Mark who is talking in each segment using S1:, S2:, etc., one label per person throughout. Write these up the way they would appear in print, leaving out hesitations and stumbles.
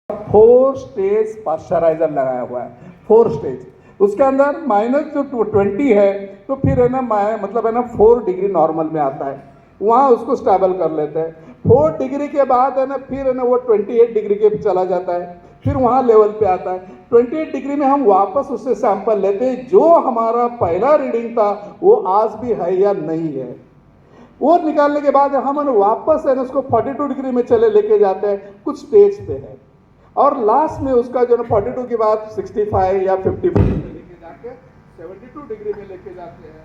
S1: 4 stage pasteuriser लगाया हुआ है, 4 स्टेज। उसके अंदर माइनस जो 20 है तो फिर है ना मतलब है ना 4 डिग्री नॉर्मल में आता है, वहाँ उसको स्टेबल कर लेते हैं। 4 डिग्री के बाद है ना फिर है ना वो 28 डिग्री के चला जाता है, फिर वहाँ लेवल पे आता है। 28 डिग्री में हम वापस उससे सैंपल लेते हैं, जो हमारा पहला रीडिंग था वो आज भी है या नहीं है। वो निकालने के बाद हम वापस है ना उसको 42 डिग्री में चले लेके जाते हैं, कुछ स्टेज पे है, और लास्ट में उसका जो है 42 के बाद 65 या 54 में लेके जाके 72 डिग्री में लेके जाते हैं।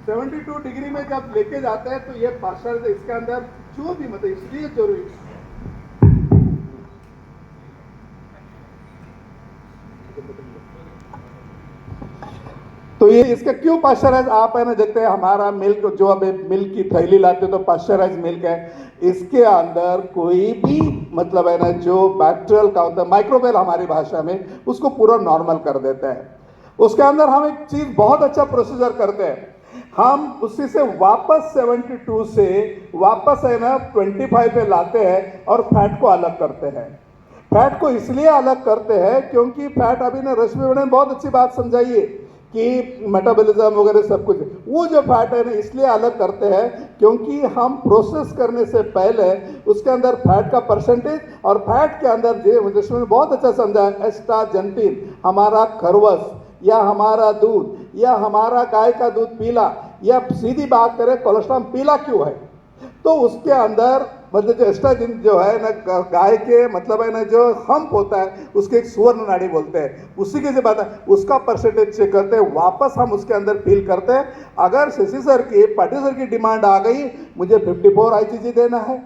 S1: 72 डिग्री में जब लेके जाते हैं तो ये पाश्चर इसके अंदर जो भी मतलब इसलिए जरूरी तो ये इसका क्यों पाश्चराइज, आप है ना देखते हैं हमारा मिल्क जो अब मिल्क की थैली लाते तो पाश्चराइज मिल्क है, इसके अंदर कोई भी मतलब है ना जो बैक्टीरियल का होता है माइक्रोवेल हमारी भाषा में, उसको पूरा नॉर्मल कर देते हैं। उसके अंदर हम एक चीज बहुत अच्छा प्रोसीजर करते हैं, हम उसी से वापस 72 से वापस है ना 25 पे लाते हैं और फैट को अलग करते हैं। फैट को इसलिए अलग करते हैं क्योंकि फैट, अभी ने रश्मि मैडम ने बहुत अच्छी बात समझाई है कि मेटाबॉलिज्म वगैरह सब कुछ, वो जो फैट है ना इसलिए अलग करते हैं क्योंकि हम प्रोसेस करने से पहले उसके अंदर फैट का परसेंटेज और फैट के अंदर रश्मि ने बहुत अच्छा समझाया, एस्ट्राजेंटिन, हमारा खरवस या हमारा दूध या हमारा गाय का दूध पीला, या सीधी बात करें कोलेस्ट्रॉल पीला क्यों है, तो उसके अंदर मतलब जो एस्ट्रोजन जो है ना गाय के मतलब है ना जो हम्प होता है उसके एक सुवर्ण नाड़ी बोलते हैं, उसी की जो बात है उसका परसेंटेज चेक करते हैं, वापस हम उसके अंदर फिल करते हैं। अगर शशि सर की पाटिल सर की डिमांड आ गई मुझे 54 IgG देना है,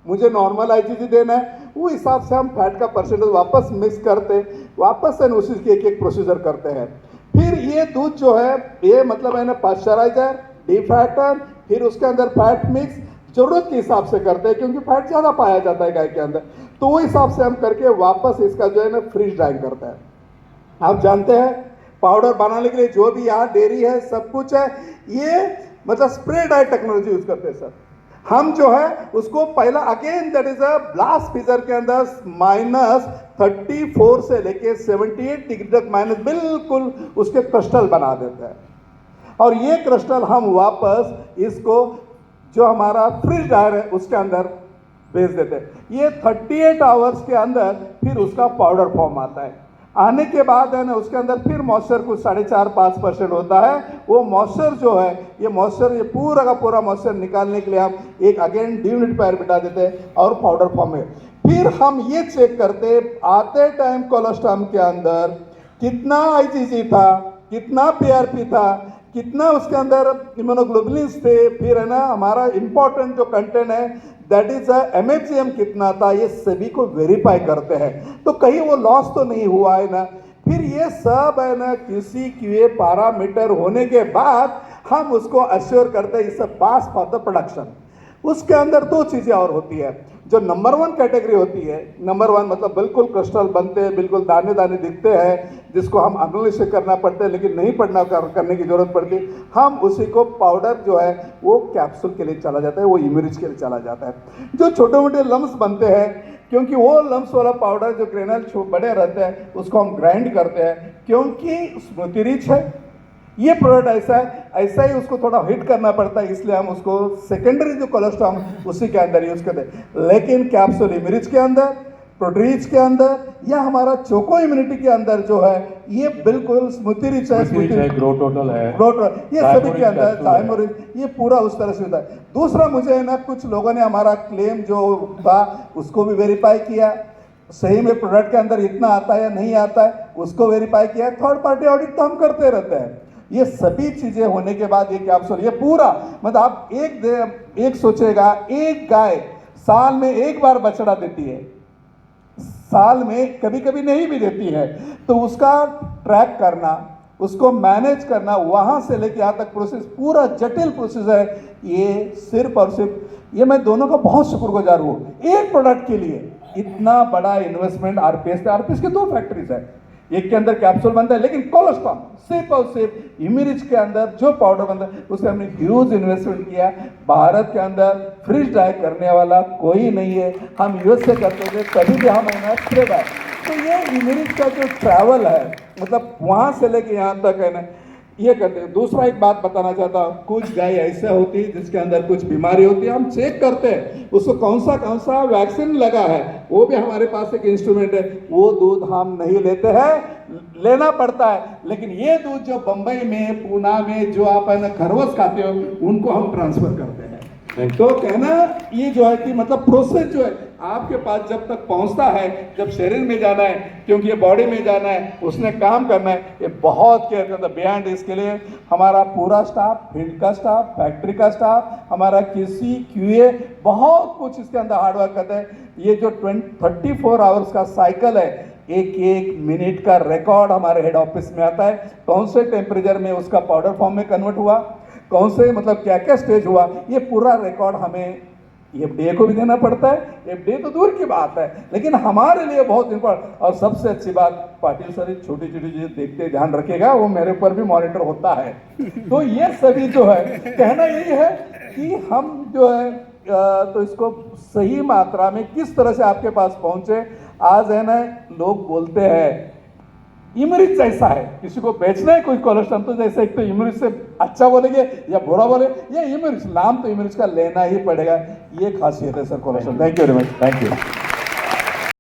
S1: मुझे नॉर्मल IgG देना है, वो हिसाब से हम फैट का परसेंटेज वापस मिक्स करते, वापस से उसी की एक प्रोसीजर करते हैं। फिर ये दूध जो है ये मतलब है ना पाश्चराइजर, डिफैटर, फिर उसके अंदर फैट मिक्स जरूरत के हिसाब से करते हैं क्योंकि फैट ज़्यादा पाया जाता है गाय के अंदर, तो वो हिसाब से हम करके वापस इसका जो है ना फ्रीज ड्राइंग करते हैं। आप जानते हैं पाउडर बनाने के लिए जो भी यहाँ डेयरी है सब कुछ है, ये मतलब स्प्रे ड्राई टेक्नोलॉजी यूज करते हैं सर। हम जो है उसको पहला again that is a blast freezer के अंदर -34 से लेके 78 डिग्री तक माइनस बिल्कुल उसके क्रिस्टल बना देते हैं, और ये क्रिस्टल हम वापस इसको जो हमारा फ्रिज ड्रायर है उसके अंदर भेज देते हैं। ये 38 आवर्स के अंदर फिर उसका पाउडर फॉर्म आता है। आने के बाद है ना उसके अंदर फिर मॉइस्चर कुछ 4.5-5% होता है, वो मॉइस्चर जो है ये मॉइस्चर ये पूरा का पूरा मॉइस्चर निकालने के लिए हम एक अगेन डिह्यूमिडिफायर बिठा देते हैं और पाउडर फॉर्म में फिर हम ये चेक करते आते टाइम कोलेस्ट्रॉल के अंदर कितना IgG था, कितना PRP था, कितना उसके अंदर इम्यूनोग्लोबुलिन्स थे, फिर है ना हमारा इंपॉर्टेंट जो कंटेंट है दैट इज MHCM कितना था, ये सभी को वेरीफाई करते हैं तो कहीं वो लॉस तो नहीं हुआ है ना। फिर ये सब है ना QC QA पैरामीटर होने के बाद हम उसको अश्योर करते हैं it's pass for the production. उसके अंदर 2 चीज़ें और होती है, जो नंबर 1 कैटेगरी होती है, नंबर 1 मतलब बिल्कुल क्रिस्टल बनते हैं, बिल्कुल दाने दाने दिखते हैं, जिसको हम एनालिसिस करना पड़ता है लेकिन नहीं करने की जरूरत पड़ती, हम उसी को पाउडर जो है वो कैप्सूल के लिए चला जाता है, वो इमरिज के लिए चला जाता है। जो छोटे मोटे लम्स बनते हैं क्योंकि वो लम्स वाला पाउडर जो ग्रेनल बड़े रहते हैं उसको हम ग्राइंड करते हैं क्योंकि स्मृति रिच है, ये प्रोडक्ट ऐसा ही उसको थोड़ा हिट करना पड़ता है, इसलिए हम उसको सेकेंडरी जो कोलेस्ट्रॉल उसी के अंदर यूज करते हैं। लेकिन कैप्सूल इमरिज के अंदर, प्रोटीज के अंदर या हमारा चोको इम्यूनिटी के अंदर जो है ये बिल्कुल स्मृति रिच है,
S2: ग्रो टोटल है,
S1: ये सभी के अंदर थाइमोरिज, ये पूरा उस तरह से होता है। दूसरा मुझे है ना कुछ लोगों ने हमारा क्लेम जो था उसको भी वेरीफाई किया, सही में प्रोडक्ट के अंदर इतना आता है या नहीं आता है उसको वेरीफाई किया। थर्ड पार्टी ऑडिट तो हम करते रहते हैं। ये सभी चीजें होने के बाद ये कैप्सूल ये पूरा मतलब आप एक सोचेगा एक गाय साल में एक बार बछड़ा देती है, साल में कभी कभी नहीं भी देती है, तो उसका ट्रैक करना, उसको मैनेज करना, वहां से लेके यहाँ तक प्रोसेस पूरा जटिल प्रोसेस है। ये सिर्फ और सिर्फ ये मैं दोनों का बहुत शुक्रगुजार हूँ, एक प्रोडक्ट के लिए इतना बड़ा इन्वेस्टमेंट आरपीएस के 2 फैक्ट्रीज है, एक के अंदर कैप्सूल बनता है, लेकिन कोलेस्ट्रॉल सिर्फ और सिर्फ इमिरिच के अंदर जो पाउडर बनता है उसमें हमने ह्यूज इन्वेस्टमेंट किया। भारत के अंदर फ्रिज ड्राई करने वाला कोई नहीं है, हम यूएस से करते थे, तभी भी हम स्प्रेड है। तो ये इमिरिच का जो ट्रैवल है, मतलब वहाँ से लेके यहाँ तक है ना, ये करते हैं। दूसरा एक बात बताना चाहता हूँ, कुछ गाय ऐसे होती है जिसके अंदर कुछ बीमारी होती है, हम चेक करते हैं उसको कौन सा वैक्सीन लगा है, वो भी हमारे पास एक इंस्ट्रूमेंट है। वो दूध हम नहीं लेते हैं, लेना पड़ता है, लेकिन ये दूध जो बंबई में, पूना में जो आप है ना खरगोश खाते हो, उनको हम ट्रांसफर करते हैं। तो कहना ये जो है कि मतलब प्रोसेस जो है आपके पास जब तक पहुंचता है, जब शरीर में जाना है, क्योंकि ये बॉडी में जाना है, उसने काम करना है, ये बहुत केयर करता है। बियॉन्ड इसके लिए हमारा पूरा स्टाफ, फील्ड का स्टाफ, फैक्ट्री का स्टाफ, हमारा QC QA बहुत कुछ इसके अंदर हार्डवर्क करते हैं। ये जो 34 आवर्स का साइकिल है, एक एक मिनट का रिकॉर्ड हमारे हेड ऑफिस में आता है, कौन से टेम्परेचर में उसका पाउडर फॉर्म में कन्वर्ट हुआ, कौन से मतलब क्या क्या स्टेज हुआ, ये पूरा रिकॉर्ड हमें FDA को भी देना पड़ता है। FDA तो दूर की बात है, लेकिन हमारे लिए बहुत इंपॉर्टेंट। और सबसे अच्छी बात, पाटिल सर छोटी छोटी चीजें देखते ध्यान रखिएगा, वो मेरे ऊपर भी मॉनिटर होता है। तो ये सभी जो है, कहना यही है कि हम जो है तो इसको सही मात्रा में किस तरह से आपके पास पहुंचे। आज है ना, लोग बोलते हैं इमरिच ऐसा है, किसी को बेचना है कोई कोलेस्ट्रॉल, तो जैसे एक तो इमरिच से अच्छा बोलेंगे या बुरा बोले, ये इमरिच नाम तो इमरिच का लेना ही पड़ेगा। ये खासियत है sir cholesterol. Thank you very much.
S2: Thank you.